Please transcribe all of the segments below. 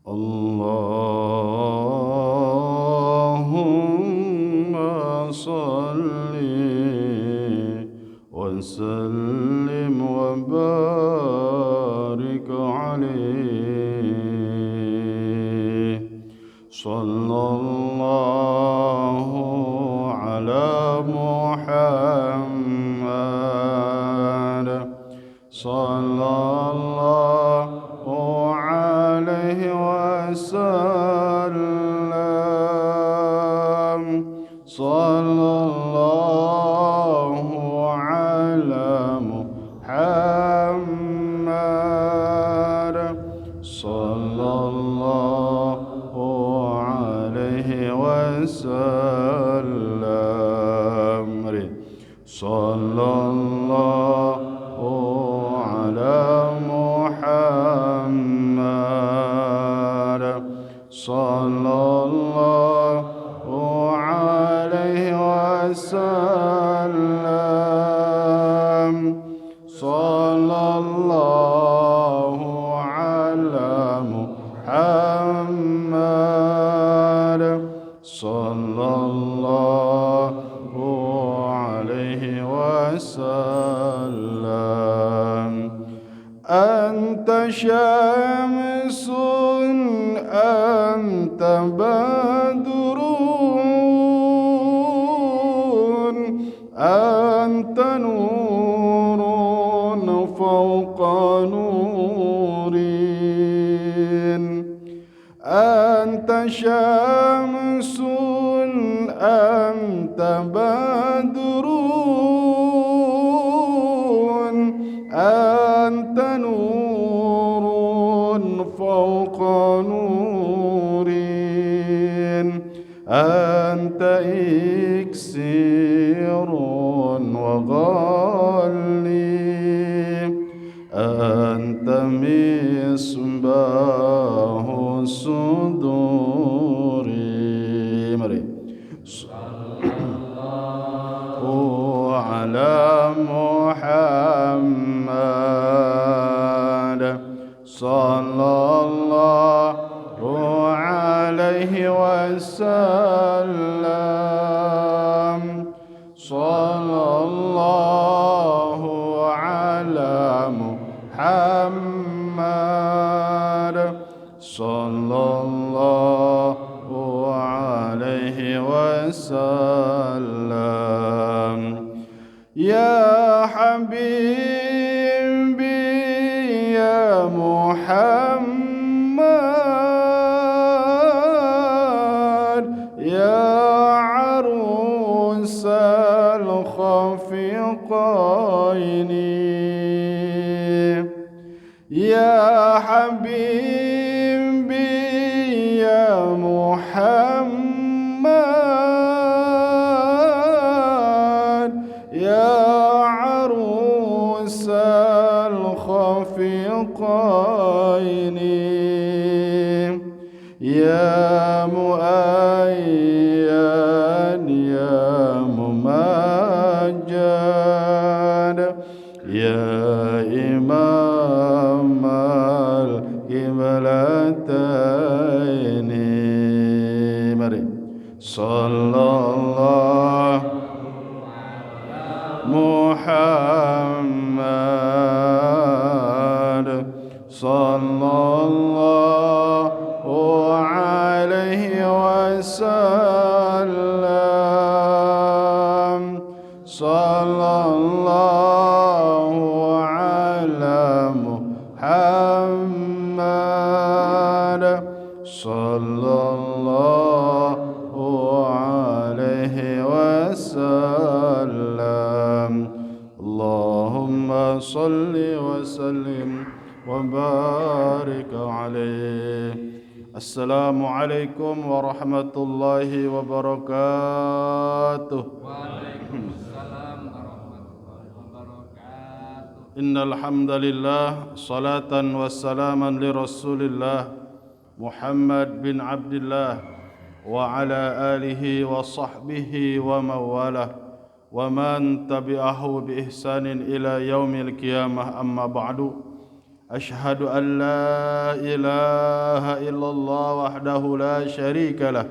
Allahumma salli wa sallim wa barik alaihi. Sallallahu ala Muhammad. Sallallahu alaihi wasallam. Sallallahu ala Muhammad. Sallallahu alaihi wasallam. Sallallahu ala Muhammad. Sallallahu alaihi wasallam. Sallallahu ala Muhammad. Sallallahu alaihi wasallam. Anta syamsun anta badrun anta nurun fawqa nurin. Anta syamsun anta badrun anta nurun fawqa nurin. Anta iksirun wa ghalli. Anta misbahu suduri. Mari. Sallallahu ala Muhammad. Sallallahu alaihi wasallam. Sallallahu ala Muhammad. Sallallahu alaihi wasallam. Ya habibi ya Muhammad, ya arusal khafiqaini. Ya habibi ya Muhammad, ya arusal khafiqaini. Ya muayyan ya mumajjad, ya imam al-qiblataini. Mari. Sallallahu Muhammad. Sallallahu alaihi wasallam. Sallallahu ala Muhammad. Sallallahu alaihi wasallam. Allahumma salli wa sallim wa barik alaihi. Assalamualaikum warahmatullahi wabarakatuh. Waalaikumsalam warahmatullahi wabarakatuh. Innal hamdalillah salatan wassalaman li Rasulillah Muhammad bin Abdullah wa ala alihi wa sahbihi wa mawalah wa man tabi'ahu bi ihsanin ila yaumil qiyamah, amma ba'du. أشهد أن لا إله إلا الله وحده لا شريك له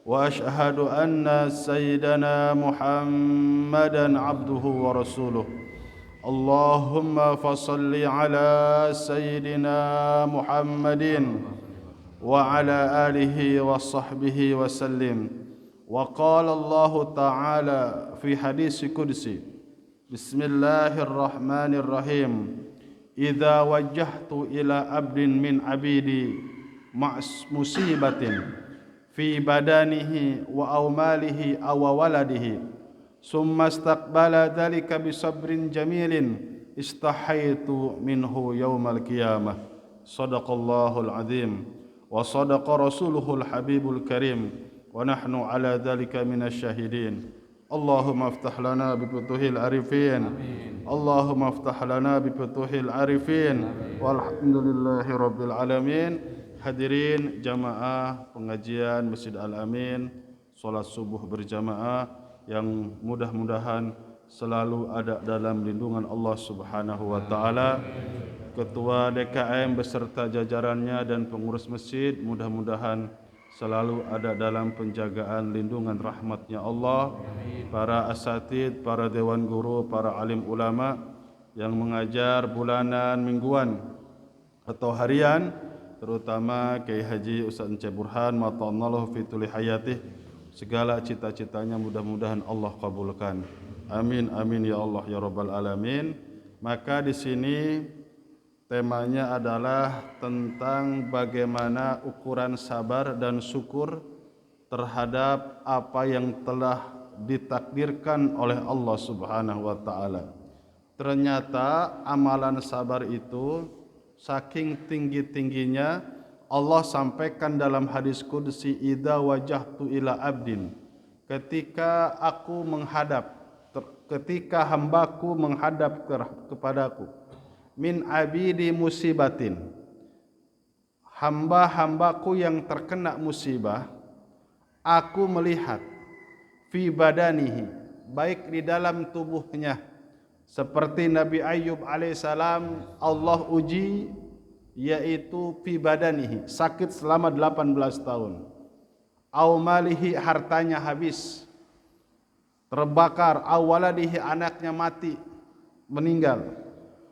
وأشهد أن سيدنا محمدا عبده ورسوله اللهم فصل على سيدنا محمد وعلى آله وصحبه وسلم. وقال الله تعالى في حديث قدسي بسم الله الرحمن الرحيم إذا وجهت إلى عبد من عبيدي مع مصيبة في بدنه أو ماله أو ولده ثم استقبل ذلك بصبر جميل استحيت منه يوم القيامة. صدق الله العظيم وصدق رسوله الحبيب الكريم ونحن على ذلك من الشاهدين. اللهم افتح لنا بفتوح العارفين اللهم افتح لنا بفتوح العارفين والحمد لله رب العالمين. Hadirin jamaah pengajian Masjid Al-Amin, salat subuh berjamaah yang mudah-mudahan selalu ada dalam lindungan Allah Subhanahu wa taala. Ketua DKM beserta jajarannya dan pengurus masjid mudah-mudahan selalu ada dalam penjagaan lindungan rahmatnya Allah. Para asatid, para dewan guru, para alim ulama yang mengajar bulanan, mingguan atau harian, terutama Kiai Haji Ustaz Enceh Burhan mata'allahu fi tuli hayatih, segala cita-citanya mudah-mudahan Allah kabulkan. Amin amin ya Allah ya rabbal alamin. Maka di sini temanya adalah tentang bagaimana ukuran sabar dan syukur terhadap apa yang telah ditakdirkan oleh Allah Subhanahu wa taala. Ternyata amalan sabar itu saking tinggi-tingginya Allah sampaikan dalam hadis qudsi idza wajahtu ila abdin, ketika hambaku menghadap kepadaku min abidi musibatin, hamba-hambaku yang terkena musibah, aku melihat fi badanihi, baik di dalam tubuhnya, seperti Nabi Ayyub alaihissalam Allah uji, yaitu fi badanihi, sakit selama 18 tahun, au malihi, hartanya habis terbakar, au waladihi, anaknya mati meninggal,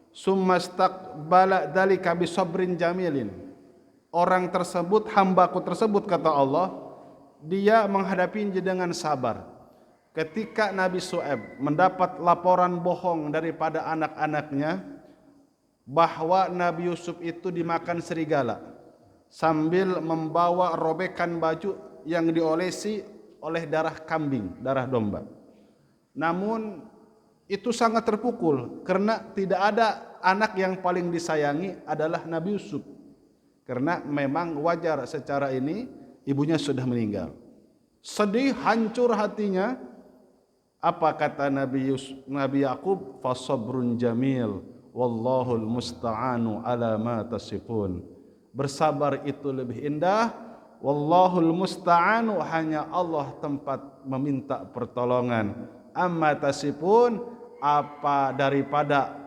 summastaqbala dzalika bi sabrin jamilin, orang tersebut, hambaku tersebut kata Allah, dia menghadapinya dengan sabar. Ketika Nabi Shu'aib mendapat laporan bohong daripada anak-anaknya bahwa Nabi Yusuf itu dimakan serigala sambil membawa robekan baju yang diolesi oleh darah kambing, darah domba. Namun itu sangat terpukul karena tidak ada anak yang paling disayangi adalah Nabi Yusuf. Karena memang wajar secara ini ibunya sudah meninggal. Sedih, hancur hatinya. Apa kata Nabi Yakub? Fasabrun jamil wallahul musta'anu ala ma tasifun. Bersabar itu lebih indah. Wallahul musta'anu, hanya Allah tempat meminta pertolongan. Amma tasifun, apa daripada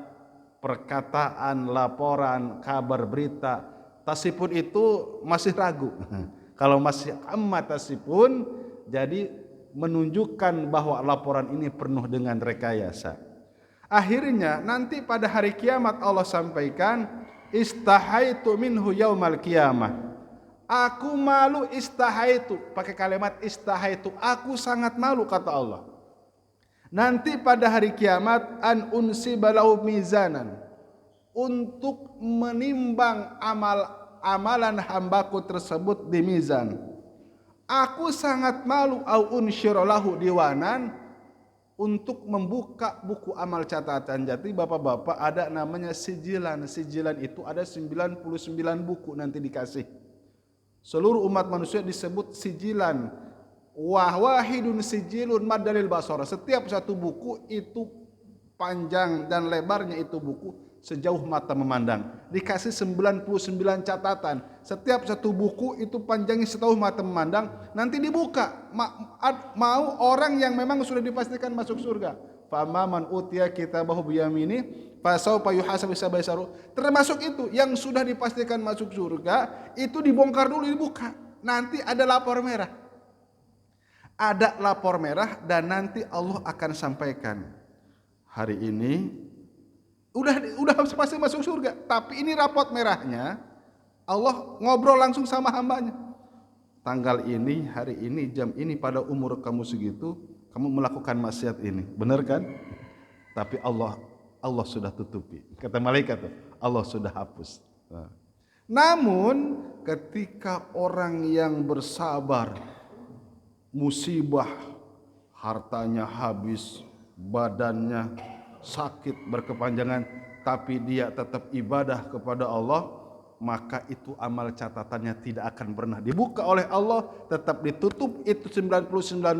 perkataan, laporan, kabar, berita. Tasifun itu masih ragu. Kalau masih amma tasifun, jadi menunjukkan bahwa laporan ini penuh dengan rekayasa. Akhirnya nanti pada hari kiamat Allah sampaikan istahaitu minhu yaumal qiyamah. Aku malu, istahaitu, pakai kalimat istahaitu, aku sangat malu kata Allah. Nanti pada hari kiamat an unsibalau mizanan, untuk menimbang amalan hambaku tersebut di mizan. Aku sangat malu au unsyiralahu diwanan, untuk membuka buku amal catatan. Jadi bapak-bapak ada namanya sijilan. Sijilan itu ada 99 buku nanti dikasih. Seluruh umat manusia disebut sijilan. Wahidun sijilun madalil basara. Setiap satu buku itu panjang dan lebarnya itu buku sejauh mata memandang. Dikasih 99 catatan. Setiap satu buku itu panjangnya sejauh mata memandang. Nanti dibuka. Mau orang yang memang sudah dipastikan masuk surga. Fama man utiya kitabahu biyamini, fasaufa yuhasabu hisaban yasira. Termasuk itu yang sudah dipastikan masuk surga, itu dibongkar dulu, dibuka. Nanti ada lapor merah. Ada lapor merah dan nanti Allah akan sampaikan, hari ini udah pasti masuk surga, tapi ini rapot merahnya. Allah ngobrol langsung sama hambanya. Tanggal ini, hari ini, jam ini, pada umur kamu segitu, kamu melakukan maksiat ini. Benar kan? Tapi Allah sudah tutupi. Kata malaikat, Allah sudah hapus. Namun ketika orang yang bersabar, musibah, hartanya habis, badannya sakit berkepanjangan, tapi dia tetap ibadah kepada Allah, maka itu amal catatannya tidak akan pernah dibuka oleh Allah, tetap ditutup. Itu 99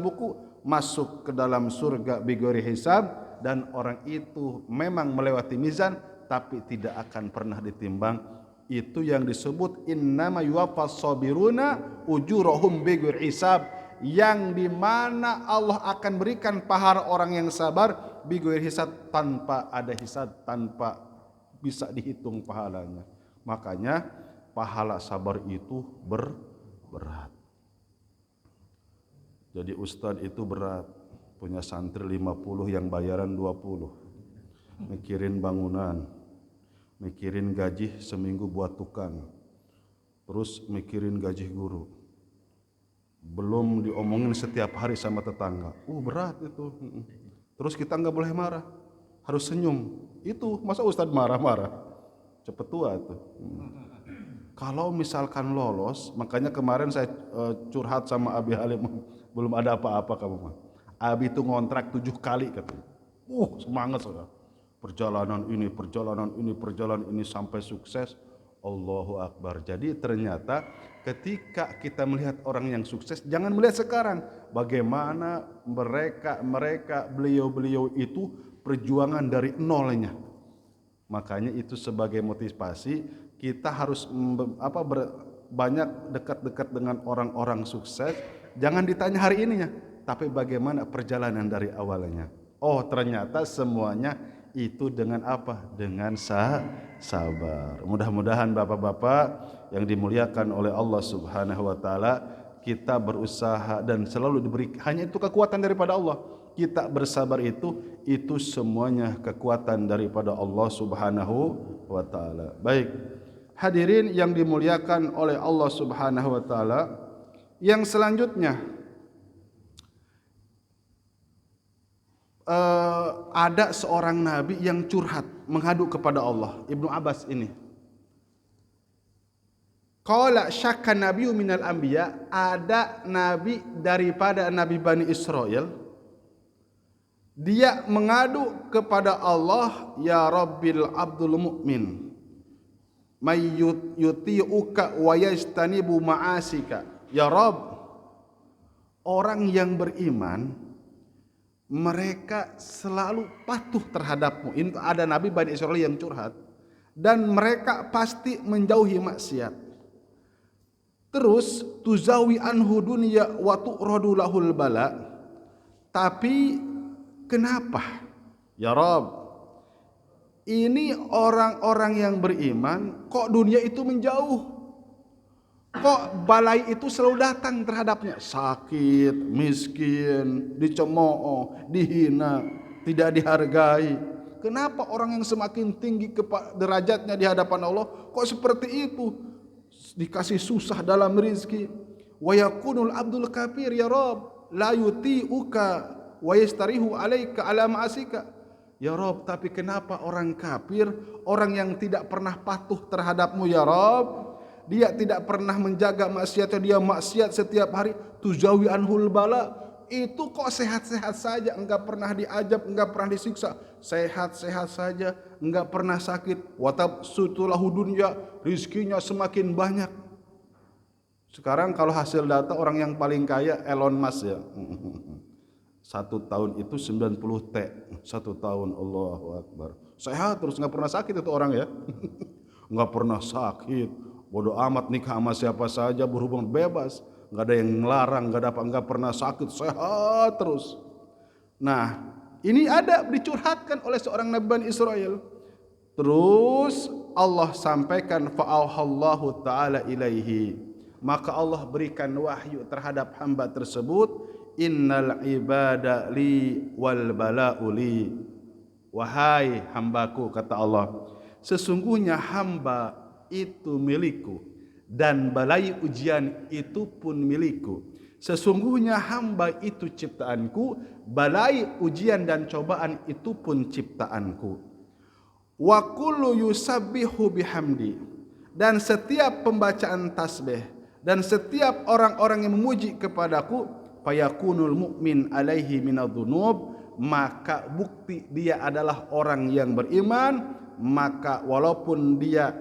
buku, masuk ke dalam surga bigori hisab, dan orang itu memang melewati mizan tapi tidak akan pernah ditimbang. Itu yang disebut innama yuwaffas sabiruna ujurahum bighairi hisab, yang dimana Allah akan berikan pahala orang yang sabar bighairi hisab, tanpa ada hisab, tanpa bisa dihitung pahalanya. Makanya pahala sabar itu berat. Jadi ustadz itu berat, punya santri 50 yang bayaran 20, mikirin bangunan, mikirin gaji seminggu buat tukang, terus mikirin gaji guru, belum diomongin setiap hari sama tetangga. Berat itu. Terus kita nggak boleh marah, harus senyum. Itu masa ustadz marah-marah, cepet tua tuh. Kalau misalkan lolos, makanya kemarin saya curhat sama Abi Halim, belum ada apa-apa kamu mah. Abi itu ngontrak 7 kali katanya. Semangat saudara. Perjalanan ini sampai sukses. Allahu Akbar. Jadi ternyata ketika kita melihat orang yang sukses, jangan melihat sekarang. Bagaimana mereka beliau itu perjuangan dari nolnya. Makanya itu sebagai motivasi kita harus banyak dekat-dekat dengan orang-orang sukses. Jangan ditanya hari ininya, tapi bagaimana perjalanan dari awalnya. Ternyata semuanya itu dengan apa? Dengan sabar. Mudah-mudahan bapak-bapak yang dimuliakan oleh Allah Subhanahu wa taala, kita berusaha dan selalu diberi hanya itu kekuatan daripada Allah. Kita bersabar itu semuanya kekuatan daripada Allah Subhanahu wa taala. Baik, hadirin yang dimuliakan oleh Allah Subhanahu wa taala, yang selanjutnya ada seorang nabi yang curhat menghadu kepada Allah, Ibnu Abbas ini. Qala syakka nabiyyu minal anbiya, ada nabi daripada nabi Bani Israel, dia mengadu kepada Allah, ya Rabbil Abdul Mu'min may yuti'uka wa yajtanibu ma'asika. Ya Rabb, orang yang beriman mereka selalu patuh terhadapmu. Ini ada nabi Bani Israel yang curhat, dan mereka pasti menjauhi maksiat. Terus tuzawi anhu dunya wa tu'radu lahul bala. Tapi kenapa ya Rabb, ini orang-orang yang beriman kok dunia itu menjauh, kok balai itu selalu datang terhadapnya, sakit, miskin, dicemooh, dihina, tidak dihargai. Kenapa orang yang semakin tinggi derajatnya di hadapan Allah kok seperti itu, dikasih susah dalam rizki. Wa yakunul abdul kafir ya Rabb la yuti'uka wa yastarihu alaika ala ma'asika. Ya Rabb, tapi kenapa orang kafir, orang yang tidak pernah patuh terhadapmu ya Rabb, dia tidak pernah menjaga maksiatnya, dia maksiat setiap hari, tujawi anhul bala, itu kok sehat-sehat saja, enggak pernah diajab, enggak pernah disiksa, sehat-sehat saja, enggak pernah sakit. Watab sutulahu dunya, rizkinya semakin banyak. Sekarang kalau hasil data orang yang paling kaya Elon Musk ya, 1 tahun itu 90 T, 1 tahun. Allahu Akbar. Sehat terus, enggak pernah sakit itu orang ya. Enggak pernah sakit, bodoh amat, nikah sama siapa saja, berhubungan bebas, enggak ada yang ngelarang, enggak pernah sakit, sehat terus. Nah, ini ada dicurhatkan oleh seorang nabi Bani Israel. Terus Allah sampaikan fa'auhallahu ta'ala ilaihi, maka Allah berikan wahyu terhadap hamba tersebut, innal ibada li wal bala'u li, wahai hambaku, kata Allah, sesungguhnya hamba itu milikku dan balai ujian itu pun milikku. Sesungguhnya hamba itu ciptaanku, balai ujian dan cobaan itu pun ciptaanku. Wa kullu yusabbihu bihamdi, dan setiap pembacaan tasbih dan setiap orang-orang yang memuji kepadaku, fayakunul mu'min alaihi minadh-dhunub, maka bukti dia adalah orang yang beriman, maka walaupun dia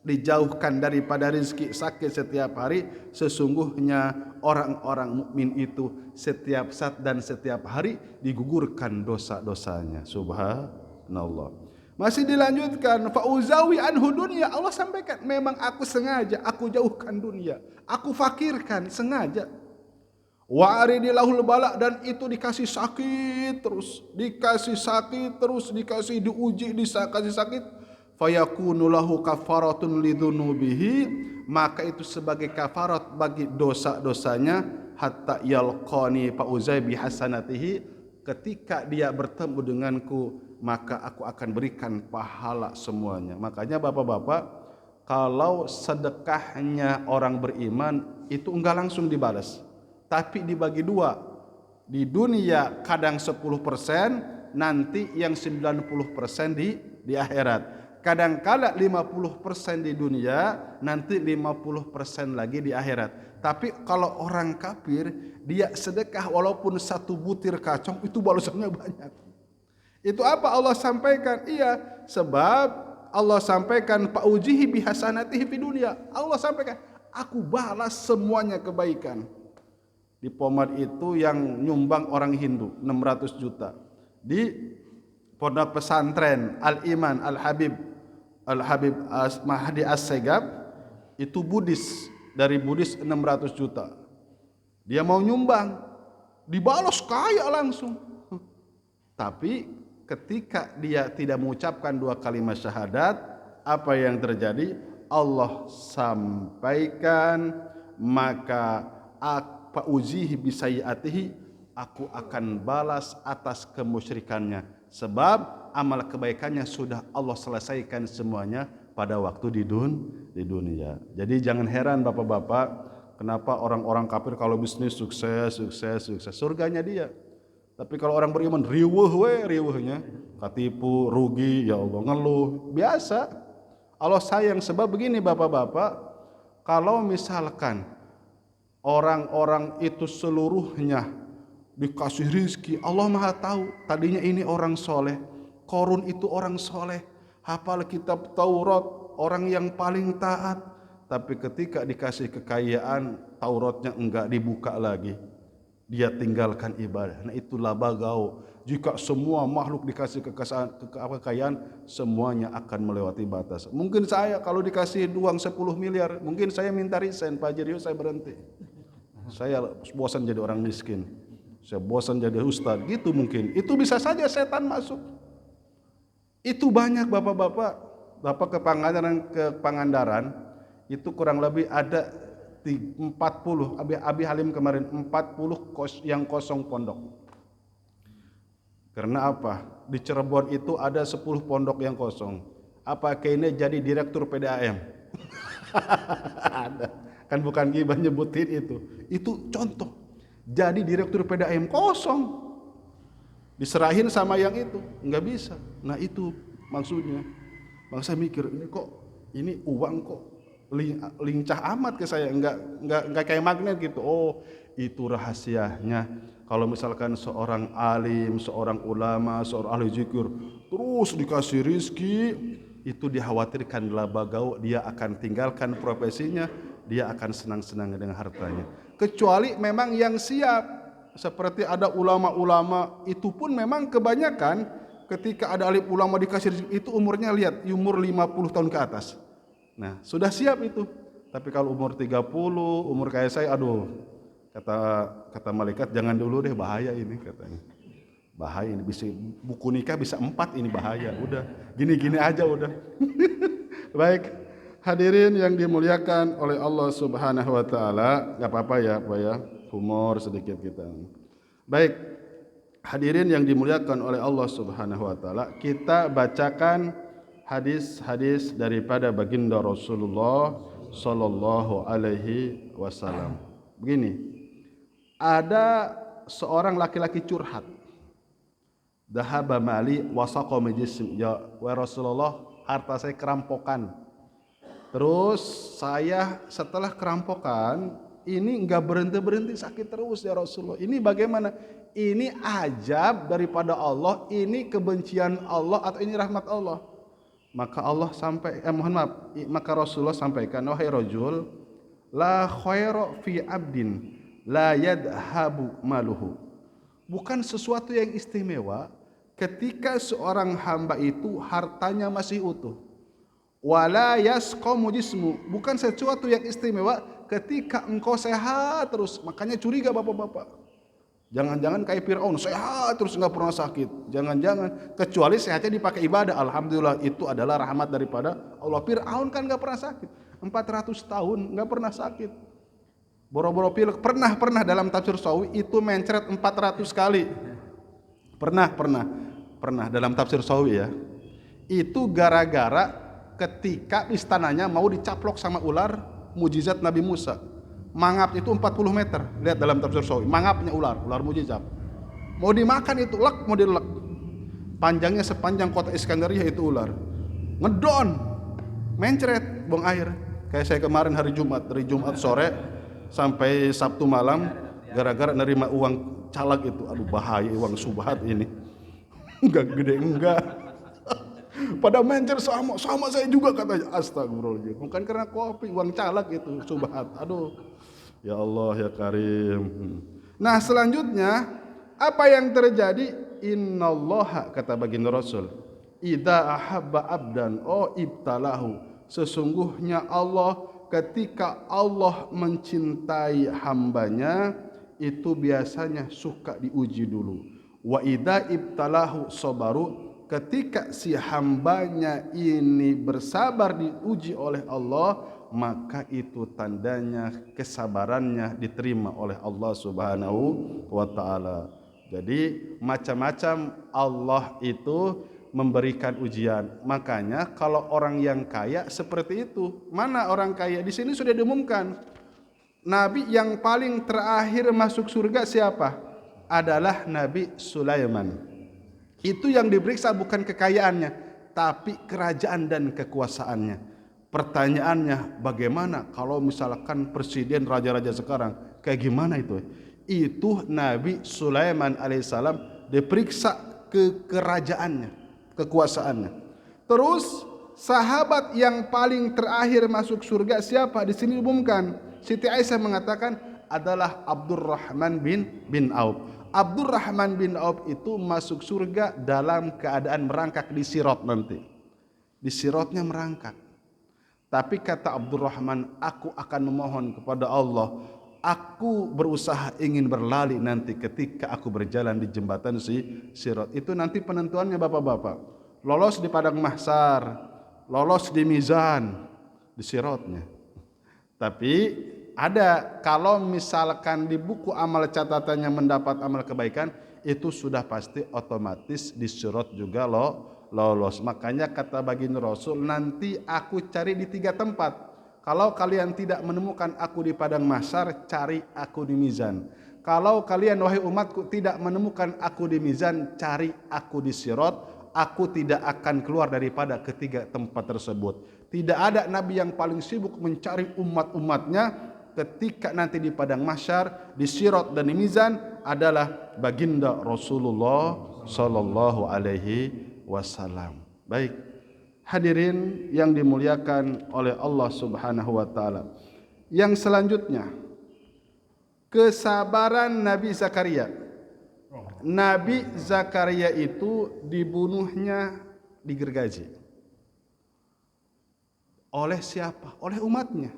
dijauhkan daripada rezeki sakit setiap hari, sesungguhnya orang-orang mukmin itu setiap saat dan setiap hari digugurkan dosa-dosanya. Subhanallah. Masih dilanjutkan, fauzawi anhu dunia, Allah sampaikan memang aku sengaja aku jauhkan dunia, aku fakirkan sengaja. Wa aridilahul bala, dan itu dikasih sakit terus, dikasih sakit terus, dikasih diuji, dikasih sakit. Fayakunu lahu kafaratun lidzunubihi, maka itu sebagai kafarat bagi dosa-dosanya, hatta yalqani fauzai bihasanatihi, ketika dia bertemu denganku maka aku akan berikan pahala semuanya. Makanya bapak-bapak, kalau sedekahnya orang beriman itu enggak langsung dibalas, tapi dibagi dua. Di dunia kadang 10%, nanti yang 90% di akhirat. Kadang-kala 50% di dunia, nanti 50% lagi di akhirat. Tapi kalau orang kafir, dia sedekah walaupun 1 butir kacang, itu balasannya banyak. Itu apa Allah sampaikan? Iya, sebab Allah sampaikan faujihi bihasanatihi fi dunia. Allah sampaikan, aku balas semuanya kebaikan. Di Pomad itu yang nyumbang orang Hindu 600 juta. Di pondok pesantren Al-Iman Al-Habib Mahdi As-Segab itu Buddhis, dari Buddhis 600 juta. Dia mau nyumbang, dibalas kaya langsung. Tapi ketika dia tidak mengucapkan 2 kalimat syahadat, apa yang terjadi? Allah sampaikan, maka apa uzihi bisayiatihi, aku akan balas atas kemusyrikannya, sebab amal kebaikannya sudah Allah selesaikan semuanya pada waktu di dunia. Jadi jangan heran bapak-bapak, kenapa orang-orang kafir kalau bisnis sukses, surganya dia. Tapi kalau orang beriman riweuhnya, katipu, rugi, ya Allah, ngeluh, biasa. Allah sayang, sebab begini bapak-bapak, kalau misalkan orang-orang itu seluruhnya dikasih rizki, Allah Maha tahu, tadinya ini orang soleh, Korun itu orang soleh, hafal kitab Taurat, orang yang paling taat, tapi ketika dikasih kekayaan, Tauratnya enggak dibuka lagi, dia tinggalkan ibadah. Nah itulah bagau. Jika semua makhluk dikasih kekayaan, semuanya akan melewati batas. Mungkin saya kalau dikasih uang 10 miliar, mungkin saya minta resign, Pak Jerius, saya berhenti. Saya bosan jadi orang miskin, saya bosan jadi ustadz, gitu mungkin. Itu bisa saja setan masuk. Itu banyak bapak-bapak. Bapak ke Pangandaran, itu kurang lebih ada 40, Abi Halim kemarin 40 yang kosong pondok. Karena apa? Di Cirebon itu ada 10 pondok yang kosong. Apa kayaknya jadi direktur PDAM? Ada. Kan bukan gibah nyebutin itu. Itu contoh. Jadi direktur PDAM kosong. Diserahin sama yang itu, nggak bisa. Nah itu maksudnya. Bangsa mikir, ini uang kok lincah amat ke saya, enggak kayak magnet gitu. Oh, itu rahasianya. Kalau misalkan seorang alim, seorang ulama, seorang ahli zikir terus dikasih rizki, itu dikhawatirkan labagau, dia akan tinggalkan profesinya, dia akan senang-senang dengan hartanya. Kecuali memang yang siap, seperti ada ulama-ulama, itu pun memang kebanyakan ketika ada alim ulama dikasih rizki, itu umurnya lihat, umur 50 tahun ke atas. Nah, sudah siap itu. Tapi kalau umur 30, umur kayak saya, aduh, kata malaikat jangan dulu deh, bahaya ini katanya. Bahaya ini, bisa buku nikah bisa 4 ini bahaya. Udah gini-gini aja udah. Baik, hadirin yang dimuliakan oleh Allah Subhanahu wa taala, enggak apa-apa ya, Pak ya. Humor sedikit kita. Baik, hadirin yang dimuliakan oleh Allah Subhanahu wa taala, kita bacakan hadis-hadis daripada baginda Rasulullah sallallahu alaihi wasallam. Begini, ada seorang laki-laki curhat. Dahaba mali wasaqa majism, ya wa Rasulullah, harta saya kerampokan. Terus saya setelah kerampokan ini enggak berhenti sakit terus ya Rasulullah. Ini bagaimana? Ini ajab daripada Allah, ini kebencian Allah atau ini rahmat Allah? Maka maka Rasulullah sampaikan, wahai rajul, la khaira fi abdin la yadhabu maluhu. Bukan sesuatu yang istimewa ketika seorang hamba itu hartanya masih utuh. Wala yasqamu jismu, bukan sesuatu yang istimewa ketika engkau sehat terus. Makanya curiga bapak-bapak, jangan-jangan kayak Fir'aun, sehat terus nggak pernah sakit. Jangan-jangan, kecuali sehatnya dipakai ibadah. Alhamdulillah, itu adalah rahmat daripada Allah. Fir'aun kan nggak pernah sakit, 400 tahun nggak pernah sakit. Boro-boro pilek, pernah dalam tafsir Sawi itu mencret 400 kali. Pernah dalam tafsir Sawi ya. Itu gara-gara ketika istananya mau dicaplok sama ular, mujizat Nabi Musa. Mangap itu 40 meter. Lihat dalam tafsir Sawi, mangapnya ular mujizat. Mau dimakan itu, mau dilek. Panjangnya sepanjang kota Iskandaria itu ular. Ngedon, mencret, buang air. Kayak saya kemarin hari Jumat sore sampai Sabtu malam, gara-gara nerima uang caleg itu. Aduh bahaya, uang subhat ini. Enggak gede enggak. Pada mencer sama saya juga katanya. Astagfirullahaladzim. Bukan karena kopi, uang caleg itu subhat. Aduh. Ya Allah ya Karim. Nah, selanjutnya apa yang terjadi? Innallaha, kata baginda Rasul, idza ahabba abdan ibtalahu. Sesungguhnya Allah, ketika Allah mencintai hambanya, itu biasanya suka diuji dulu. Wa idza ibtalahu sabaru, ketika si hambanya ini bersabar diuji oleh Allah, maka itu tandanya kesabarannya diterima oleh Allah Subhanahu wa taala. Jadi macam-macam Allah itu memberikan ujian. Makanya kalau orang yang kaya seperti itu. Mana orang kaya? Di sini sudah diumumkan. Nabi yang paling terakhir masuk surga siapa? Adalah Nabi Sulaiman. Itu yang diperiksa bukan kekayaannya, tapi kerajaan dan kekuasaannya. Pertanyaannya, bagaimana kalau misalkan presiden raja-raja sekarang? Kayak gimana itu? Itu Nabi Sulaiman alaihissalam diperiksa kerajaannya, kekuasaannya. Terus sahabat yang paling terakhir masuk surga siapa? Di sini diumumkan. Siti Aisyah mengatakan adalah Abdurrahman bin Auf. Abdurrahman bin Auf itu masuk surga dalam keadaan merangkak di Sirat nanti. Di Siratnya merangkak. Tapi kata Abdurrahman, aku akan memohon kepada Allah, aku berusaha ingin berlari nanti ketika aku berjalan di jembatan Sirat. Itu nanti penentuannya bapak-bapak. Lolos di padang mahsyar, lolos di mizan, di Siratnya. Tapi ada, kalau misalkan di buku amal catatannya mendapat amal kebaikan, itu sudah pasti otomatis di Sirat juga lolos. Makanya kata baginda Rasul, nanti aku cari di 3 tempat. Kalau kalian tidak menemukan aku di padang mahsyar, cari aku di mizan. Kalau kalian wahai umatku tidak menemukan aku di mizan, cari aku di Sirat. Aku tidak akan keluar daripada ketiga tempat tersebut. Tidak ada nabi yang paling sibuk mencari umat-umatnya ketika nanti di padang mahsyar, di Sirat dan di mizan adalah baginda Rasulullah sallallahu alaihi wasallam. Baik, hadirin yang dimuliakan oleh Allah Subhanahu wa taala. Yang selanjutnya, kesabaran Nabi Zakaria. Nabi Zakaria itu dibunuhnya digergaji. Oleh siapa? Oleh umatnya.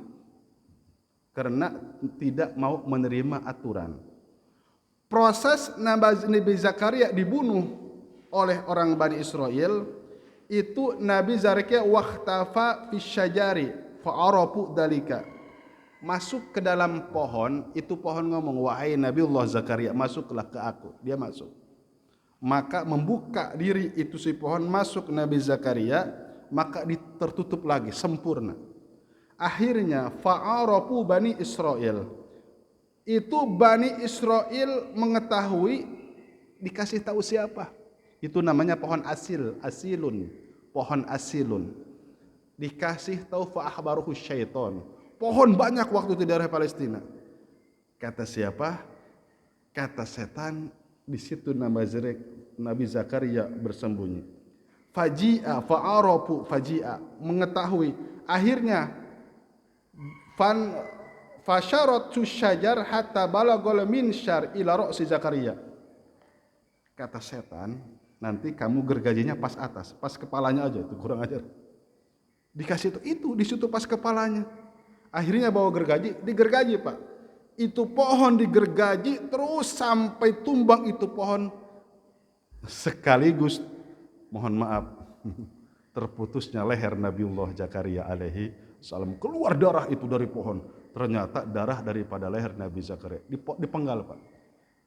Karena tidak mau menerima aturan. proses Nabi Zakaria dibunuh oleh orang Bani Israel, itu Nabi Zakaria waqtafa fisyajari fa'arafu dalika. Masuk ke dalam pohon, itu pohon ngomong, wahai Nabiullah Zakaria, masuklah ke aku. Dia masuk. Maka membuka diri itu si pohon, masuk Nabi Zakaria, maka tertutup lagi, sempurna. Akhirnya fa'arafu Bani Israel. Itu Bani Israel mengetahui, dikasih tahu siapa. Itu namanya pohon asilun. Pohon asilun. Dikasih tahu fa'akhbaruhu syaiton. Pohon banyak waktu itu di daerah Palestina. Kata siapa? Kata setan, di situ Nabi Zakaria bersembunyi. Faji'a fa'arafu faji'a, mengetahui. Akhirnya fasharatu syajar hatta balagol minsyar ila ra'si Zakaria. Kata setan, nanti kamu gergajinya pas atas, pas kepalanya aja, itu kurang ajar. Dikasih itu di situ pas kepalanya. Akhirnya bawa gergaji, digergaji Pak. Itu pohon digergaji terus sampai tumbang itu pohon. Sekaligus, mohon maaf, terputusnya leher Nabiullah Zakaria alaihi salam. Keluar darah itu dari pohon. Ternyata darah daripada leher Nabi Zakaria. Dipenggal Pak.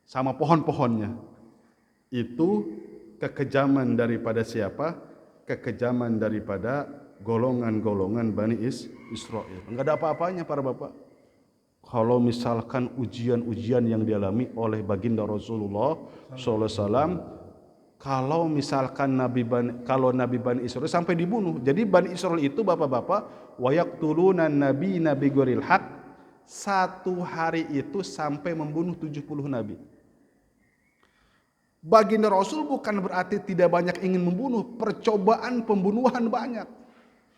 Sama pohon-pohonnya. Itu kekejaman daripada siapa? Kekejaman daripada golongan-golongan Bani Israel. Enggak ada apa-apanya para bapak. Kalau misalkan ujian-ujian yang dialami oleh baginda Rasulullah SAW, kalau misalkan Nabi Bani Israel sampai dibunuh. Jadi Bani Israel itu bapak-bapak, wayaqtuluna nabi ghairil haq, satu hari itu sampai membunuh 70 nabi. Baginda Rasul bukan berarti tidak banyak ingin membunuh, percobaan pembunuhan banyak.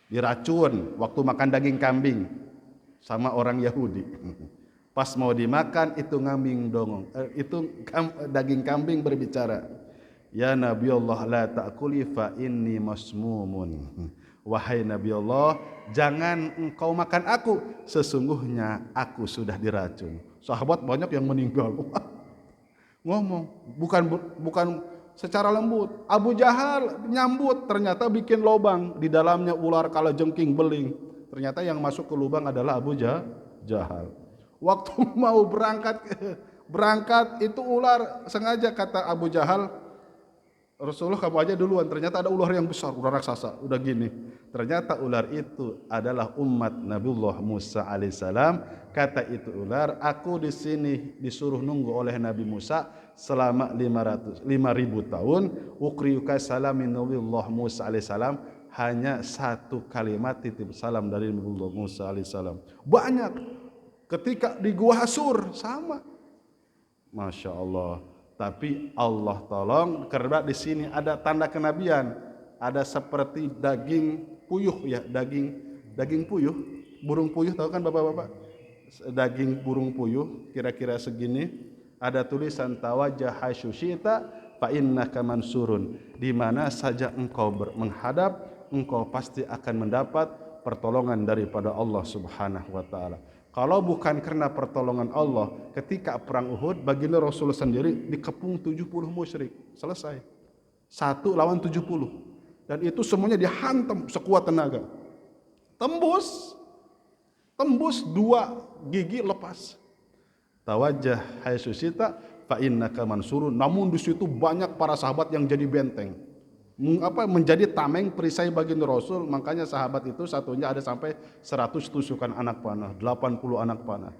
Diracun waktu makan daging kambing sama orang Yahudi. Pas mau dimakan itu daging kambing berbicara. Ya Nabi Allah la ta'kuli fa inni masmumun. Wahai Nabi Allah, jangan engkau makan aku, sesungguhnya aku sudah diracun. Sahabat banyak yang meninggal. Ngomong, bukan secara lembut. Abu Jahal nyambut, ternyata bikin lubang di dalamnya ular kalajengking beling. Ternyata yang masuk ke lubang adalah Abu Jahal. Waktu mau berangkat itu ular, sengaja kata Abu Jahal, Rasulullah kamu aja duluan. Ternyata ada ular yang besar, ular raksasa, udah gini. Ternyata ular itu adalah umat Nabiullah Musa alaihissalam. Kata itu ular, aku di sini disuruh nunggu oleh Nabi Musa selama 5.000 tahun. Ukriyuka salam min Nabiullah Musa alaihissalam. Hanya satu kalimat titip salam dari Nabiullah Musa alaihissalam. Banyak. Ketika di Gua Hasur sama. Masya Allah. Tapi Allah tolong, karena di sini ada tanda kenabian, ada seperti daging puyuh ya, daging puyuh, burung puyuh, tahu kan bapak-bapak? Daging burung puyuh kira-kira segini, ada tulisan tawajjah hasyusyita fa innaka mansurun. Di mana saja engkau menghadap, engkau pasti akan mendapat pertolongan daripada Allah Subhanahu wa taala. Kalau bukan karena pertolongan Allah, ketika perang Uhud, baginda Rasulullah sendiri dikepung 70 musyrik. Selesai. 1 lawan 70. Dan itu semuanya dihantam sekuat tenaga. Tembus 2 gigi lepas. Tawajjah haitsusita fa innaka mansurun. Namun di situ banyak para sahabat yang jadi benteng. Menjadi tameng perisai baginda Rasul. Makanya sahabat itu satunya ada sampai 100 tusukan anak panah, 80 anak panah.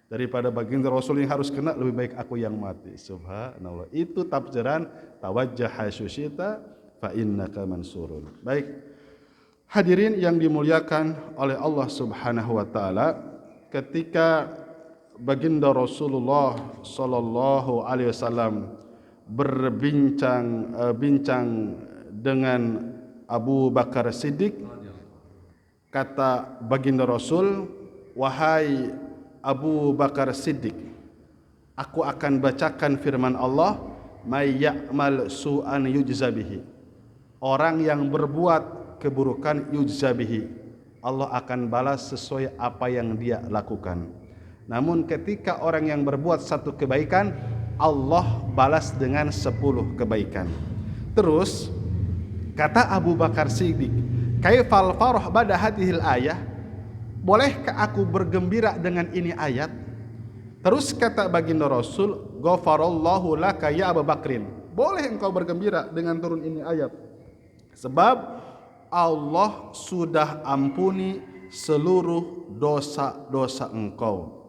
Daripada baginda Rasul yang harus kena, lebih baik aku yang mati. Subhanallah. Itu tafsiran tawajjah haitsusita fa innaka mansurun. Baik. Hadirin yang dimuliakan oleh Allah Subhanahu wa taala, ketika baginda Rasulullah sallallahu alaihi wasallam bincang dengan Abu Bakar Siddiq, kata baginda Rasul, wahai Abu Bakar Siddiq, aku akan bacakan firman Allah, may ya'mal su'an yujza bihi. Orang yang berbuat keburukan yujza bihi, Allah akan balas sesuai apa yang dia lakukan. Namun ketika orang yang berbuat satu kebaikan, Allah balas dengan 10 kebaikan. Terus kata Abu Bakar Siddiq, kaifal farah ba'da hadhil ayah? Bolehkah aku bergembira dengan ini ayat? Terus kata baginda Rasul, ghafarallahu laka ya Abu Bakrin. Boleh engkau bergembira dengan turun ini ayat. Sebab Allah sudah ampuni seluruh dosa-dosa engkau.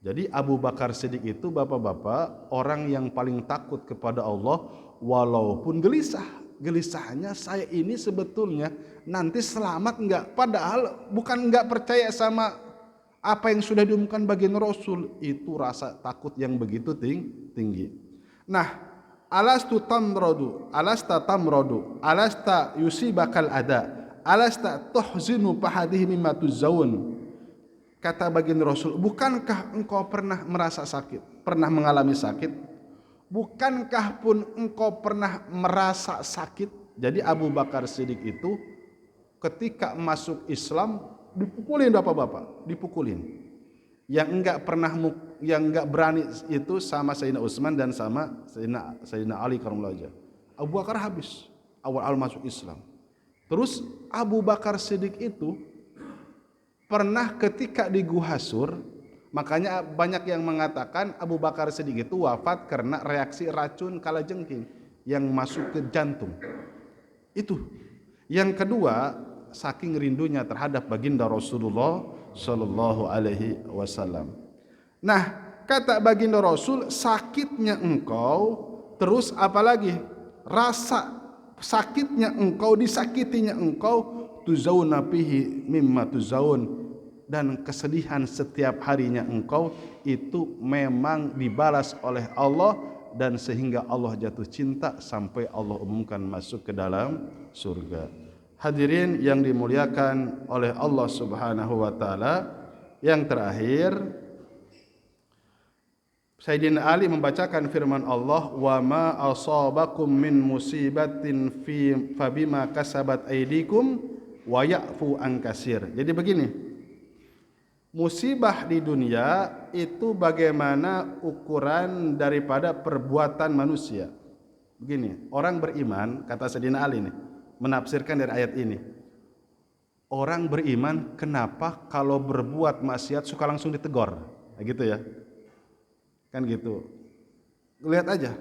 Jadi Abu Bakar Siddiq itu bapak-bapak orang yang paling takut kepada Allah walaupun gelisah. Gelisahnya saya ini sebetulnya nanti selamat enggak? Padahal bukan enggak percaya sama apa yang sudah diumumkan baginda Rasul. Itu rasa takut yang begitu tinggi. Nah, alasta tamrodu, alasta yusibakal ada, alasta tuhzinu fahadihi mimma tuzawun. Kata baginda Rasul, bukankah engkau pernah merasa sakit, pernah mengalami sakit? Bukankah pun engkau pernah merasa sakit? Jadi Abu Bakar Siddiq itu ketika masuk Islam dipukulin bapak-bapak, dipukulin. Yang enggak berani itu sama Sayyidina Utsman dan sama Sayyidina Ali karramallahu wajhah. Abu Bakar habis awal masuk Islam. Terus Abu Bakar Siddiq itu pernah ketika di Gua Sur, makanya banyak yang mengatakan Abu Bakar Siddiq itu wafat karena reaksi racun kalajengking yang masuk ke jantung. Itu. Yang kedua, saking rindunya terhadap baginda Rasulullah sallallahu alaihi wasallam. Nah, kata baginda Rasul, sakitnya engkau, terus apalagi? Rasa sakitnya engkau, disakitinya engkau, tuzauna fihi mimma tuzaun, dan kesedihan setiap harinya engkau itu memang dibalas oleh Allah, dan sehingga Allah jatuh cinta sampai Allah umumkan masuk ke dalam surga. Hadirin yang dimuliakan oleh Allah Subhanahu wa taala, yang terakhir Sayyidina Ali membacakan firman Allah, wa ma asabakum min musibatin fabima kasabat aydikum wa ya'fu an katsir. Jadi begini, musibah di dunia itu bagaimana ukuran daripada perbuatan manusia. Begini, orang beriman, kata Sayyidina Ali nih, menafsirkan dari ayat ini. Orang beriman kenapa kalau berbuat maksiat suka langsung ditegur? Nah, gitu ya. Kan gitu. Lihat aja.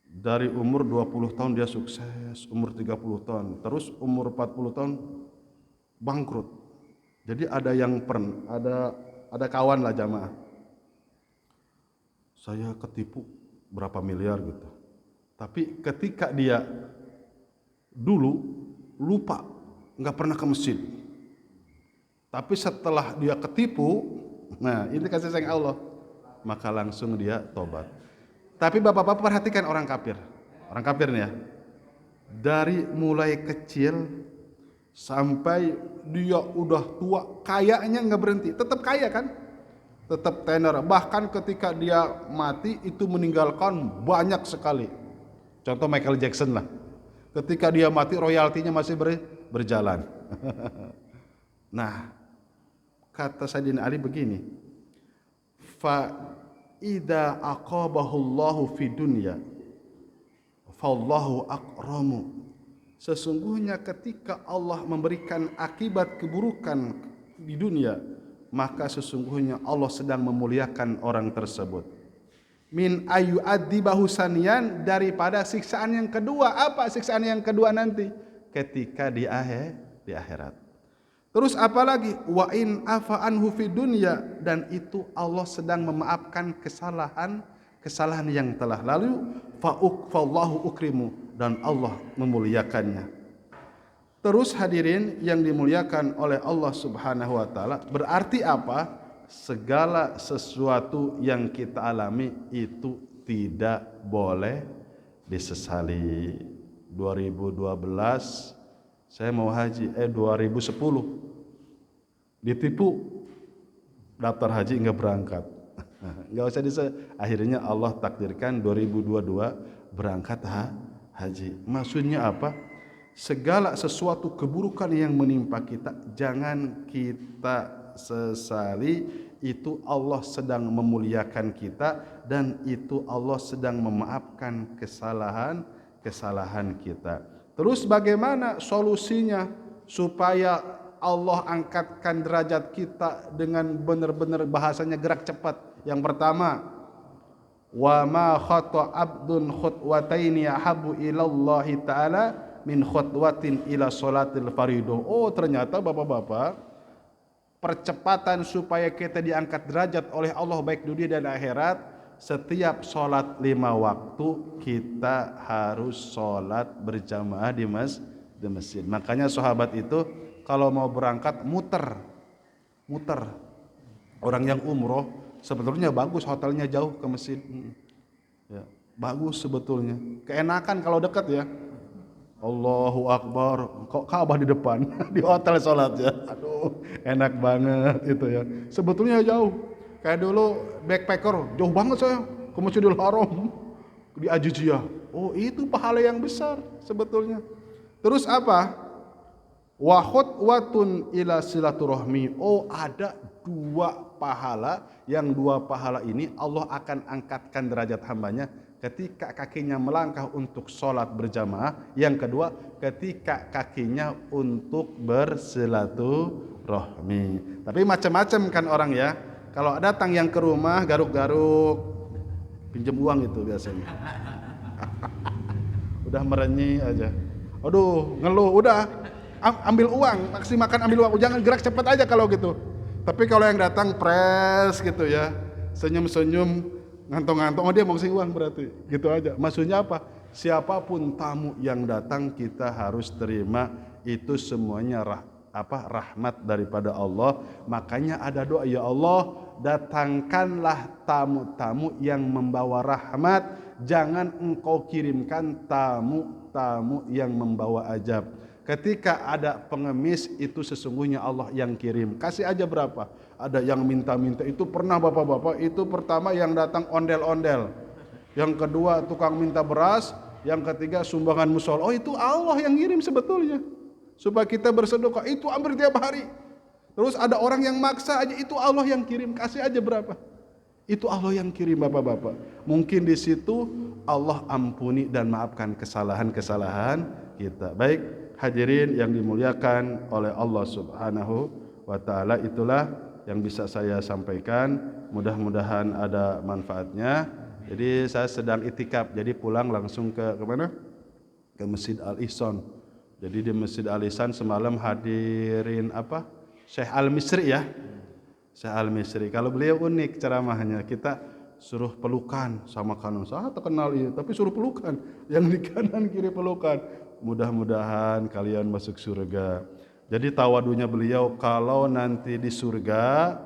Dari umur 20 tahun dia sukses, umur 30 tahun, terus umur 40 tahun bangkrut. Jadi ada yang ada kawan lah jamaah. Saya ketipu berapa miliar gitu. Tapi ketika dia dulu lupa, nggak pernah ke masjid. Tapi setelah dia ketipu, nah ini kasih sayang Allah, maka langsung dia tobat. Tapi bapak-bapak perhatikan orang kafir nih ya. Dari mulai kecil sampai dia udah tua, kayanya nggak berhenti, tetap kaya kan, tetap tenar. Bahkan ketika dia mati itu meninggalkan banyak sekali. Contoh Michael Jackson lah, ketika dia mati royaltinya masih berjalan. Nah, kata Sayyidina Ali begini, fa idza aqabahu Allahu fi dunya fallahu akramu. Sesungguhnya ketika Allah memberikan akibat keburukan di dunia, maka sesungguhnya Allah sedang memuliakan orang tersebut. Min ayu adibahu saniyan, daripada siksaan yang kedua. Apa siksaan yang kedua nanti? Ketika di akhirat. Terus apalagi? Wa in afa anhu fi dunya, dan itu Allah sedang memaafkan kesalahan yang telah lalu. Fallahu ukrimu, dan Allah memuliakannya. Terus hadirin yang dimuliakan oleh Allah Subhanahu wa taala, berarti apa? Segala sesuatu yang kita alami itu tidak boleh disesali. 2012 saya mau haji, 2010 ditipu, daftar haji nggak berangkat. Nggak usah akhirnya Allah takdirkan 2022 berangkat haji. Maksudnya apa? Segala sesuatu keburukan yang menimpa kita jangan kita sesali, itu Allah sedang memuliakan kita, dan itu Allah sedang memaafkan kesalahan kita. Terus bagaimana solusinya supaya Allah angkatkan derajat kita dengan benar-benar bahasanya gerak cepat? Yang pertama, wa ma khata abdun khutwataini ahabbu ilallahi ta'ala min khutwatin ila salatil fariduh. Oh, ternyata Bapak-bapak, percepatan supaya kita diangkat derajat oleh Allah baik dunia dan akhirat, setiap sholat 5 waktu kita harus sholat berjamaah di masjid. Makanya sahabat itu kalau mau berangkat muter. Orang yang umroh sebetulnya bagus hotelnya jauh ke masjid. Ya, bagus sebetulnya. Keenakan kalau dekat ya. Allahu Akbar, kok Ka'bah di depan di hotel sholatnya. Aduh, enak banget itu ya. Sebetulnya jauh. Kayak dulu backpacker, jauh banget saya ke Masjidil Haram di Ajijiyah. Oh, itu pahala yang besar sebetulnya. Terus apa? Wa khutwatun ila silaturahmi. Oh, ada 2 pahala, yang 2 pahala ini Allah akan angkatkan derajat hambanya ketika kakinya melangkah untuk sholat berjamaah. Yang kedua, ketika kakinya untuk bersilaturahmi. Tapi macam-macam kan orang ya. Kalau datang yang ke rumah garuk-garuk, pinjam uang itu biasanya. Udah merenyi aja. Aduh, ngeluh, udah ambil uang, maksimalkan ambil uang. Jangan gerak cepat aja kalau gitu. Tapi kalau yang datang pres gitu ya, senyum-senyum, ngantong-ngantong, oh dia mau kasih uang berarti. Gitu aja. Maksudnya apa? Siapapun tamu yang datang kita harus terima, itu semuanya rahmat daripada Allah. Makanya ada doa, ya Allah, datangkanlah tamu-tamu yang membawa rahmat, jangan engkau kirimkan tamu-tamu yang membawa azab. Ketika ada pengemis, itu sesungguhnya Allah yang kirim. Kasih aja berapa? Ada yang minta-minta. Itu pernah Bapak-bapak, itu pertama yang datang ondel-ondel, yang kedua tukang minta beras, yang ketiga sumbangan musola. Oh, itu Allah yang kirim sebetulnya supaya kita bersedekah. Itu hampir tiap hari. Terus ada orang yang maksa aja, itu Allah yang kirim. Kasih aja berapa? Itu Allah yang kirim Bapak-bapak. Mungkin di situ Allah ampuni dan maafkan kesalahan-kesalahan kita. Baik hadirin yang dimuliakan oleh Allah Subhanahu wa taala, itulah yang bisa saya sampaikan. Mudah-mudahan ada manfaatnya. Jadi saya sedang itikaf, jadi pulang langsung ke mana? Ke Masjid Al-Ihsan. Jadi di Masjid Al-Ihsan semalam hadirin apa? Syekh Al-Misri ya. Syekh Al-Misri. Kalau beliau unik ceramahnya, kita suruh pelukan sama kanan. Saya terkenal itu, tapi suruh pelukan. Yang di kanan kiri pelukan. Mudah-mudahan kalian masuk surga. Jadi tawadunya beliau, kalau nanti di surga,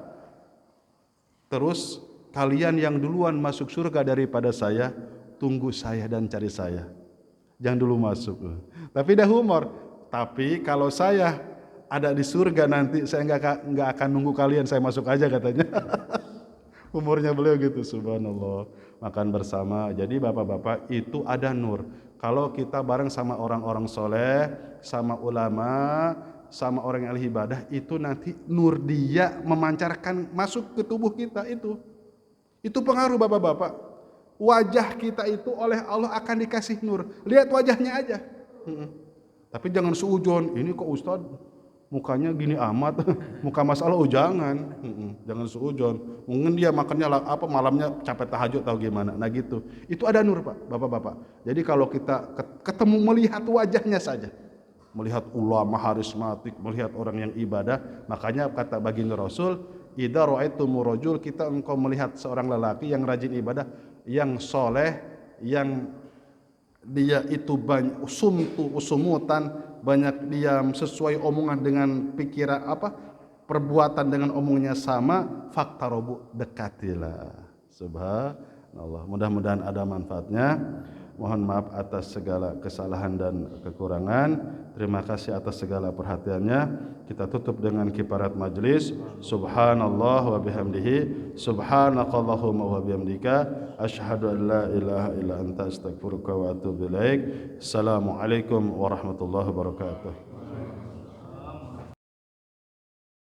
terus kalian yang duluan masuk surga daripada saya, tunggu saya dan cari saya. Jangan dulu masuk. Tapi dah humor. Tapi kalau saya ada di surga nanti, saya nggak akan nunggu kalian, saya masuk aja katanya. Umurnya beliau gitu, subhanallah. Makan bersama. Jadi bapak-bapak, itu ada nur. Kalau kita bareng sama orang-orang soleh, sama ulama, sama orang yang ahli ibadah, itu nanti nur dia memancarkan masuk ke tubuh kita itu. Itu pengaruh bapak-bapak. Wajah kita itu oleh Allah akan dikasih nur. Lihat wajahnya aja. Tapi jangan suujon. Ini kok Ustaz mukanya gini amat. Muka masalah, oh jangan. Jangan suujon. Mungkin dia makannya apa malamnya capek tahajud atau gimana. Nah gitu. Itu ada nur Pak, bapak-bapak. Jadi kalau kita ketemu melihat wajahnya saja. Melihat ulama harismatik, melihat orang yang ibadah. Makanya kata baginda Rasul, idza ra'aitumur rajul, kita engkau melihat seorang lelaki yang rajin ibadah, yang soleh, yang dia itu banyak usumutan, banyak diam, sesuai omongan dengan pikiran apa, perbuatan dengan omongnya sama, faktarobu, dekatilah. Subhanallah. Mudah-mudahan ada manfaatnya. Mohon maaf atas segala kesalahan dan kekurangan. Terima kasih atas segala perhatiannya. Kita tutup dengan kiparat majlis. Subhanallah wa bihamdihi, subhanakallahumma wa bihamdika, asyhadu an la ilaha illa anta astaghfiruka wa atubu ilaik. Assalamualaikum warahmatullahi wabarakatuh.